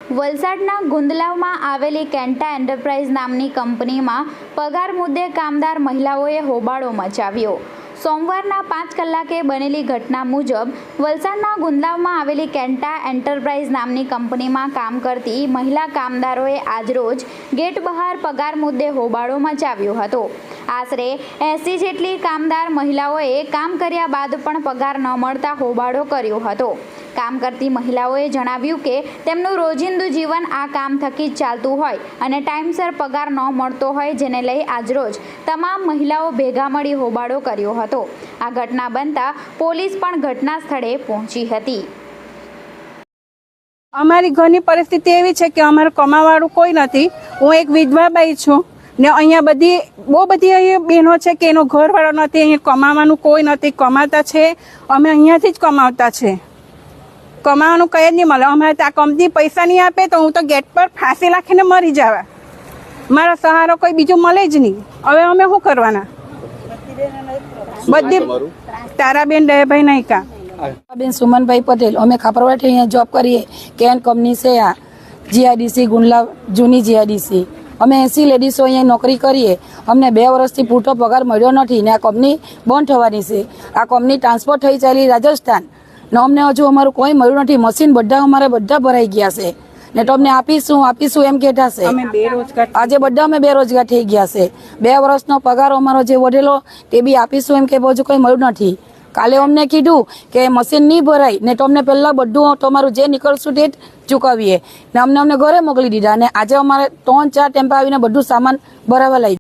વલસાડના ગુંદલાવમાં આવેલી Kenta enterprise નામની કંપનીમાં પગાર મુદ્દે કામદાર મહિલાઓએ હોબાળો મચાવ્યો। સોમવારના 5 કલાકે બનેલી ઘટના મુજબ વલસાડના ગુંદલાવમાં આવેલી કેન્ટા એન્ટરપ્રાઇઝ નામની કંપનીમાં કામ કરતી મહિલા કામદારોએ આજરોજ ગેટ બહાર પગાર મુદ્દે હોબાળો મચાવ્યો હતો। આશરે 80 જેટલી કામદાર મહિલાઓએ કામ કર્યા બાદ પણ પગાર ન મળતા હોબાળો કર્યો હતો। કામ કરતી મહિલાઓએ જણાવ્યું કે તેમનું રોજિંદુ જીવન આ કામ થકી જ ચાલતું હોય અને ટાઈમસર પગાર ન મળતો હોય, જેને લઈ આજરોજ તમામ મહિલાઓ ભેગા મળી હોબાળો કર્યો હતો। આ ઘટના બનતા પોલીસ પણ ઘટના સ્થળે પહોંચી હતી। અમારી ઘરની પરિસ્થિતિ એવી છે કે અમારે કમાવાળું કોઈ નથી। હું એક વિધવા બાઈ છું ને અહીંયા બહુ બધી અહીંયા બહેનો છે કે એનો ઘરવાળો નથી, અહીંયા કમાવાનું કોઈ નથી, કમાતા છે અમે અહીંયાથી જ કમાવતા છે, કમાવાનું કઈ જ નહીં મળે। અમારે આ કંપની પૈસા નહીં આપે તો હું તો ગેટ પર ફાંસી નાખીને મરી જવા, મારા સહારો કોઈ બીજું મળે જ નહીં। હવે અમે શું કરવાના? બધી તારાબેન દયાભાઈ નાયકા, બેન સુમનભાઈ પટેલ, અમે ખાપરવાડી અહીંયા જોબ કરીએ। કેન કંપની છે આ જીઆઈડીસી ગુંદલાવ જૂની જીઆઈડીસી। અમે 80 લેડીઝો અહીંયા નોકરી કરીએ। અમને 2 વર્ષથી પૂરતો પગાર મળ્યો નથી ને આ કંપની બંધ થવાની છે। આ કંપની ટ્રાન્સફર થઈ ચાલી રાજસ્થાન ને અમને હજુ અમારું કોઈ મળ્યું નથી। મશીન બધા ભરાઈ ગયા છે ને તો અમને આપીશું એમ કહેતા છે। આજે બધા અમે બેરોજગાર થઈ ગયા છે। 2 વર્ષનો પગાર અમારો જે વધેલો તે બી આપીશું એમ કે હજુ કોઈ મળ્યું નથી। કાલે અમને કીધું કે મશીન નહીં ભરાય ને તો અમને પહેલા બધું તમારું જે નીકળશું તે ચૂકવીએ ને અમને ઘરે મોકલી દીધા। અને આજે અમારે 3-4 ટેમ્પા આવીને બધું સામાન ભરાવા લાગ્યું।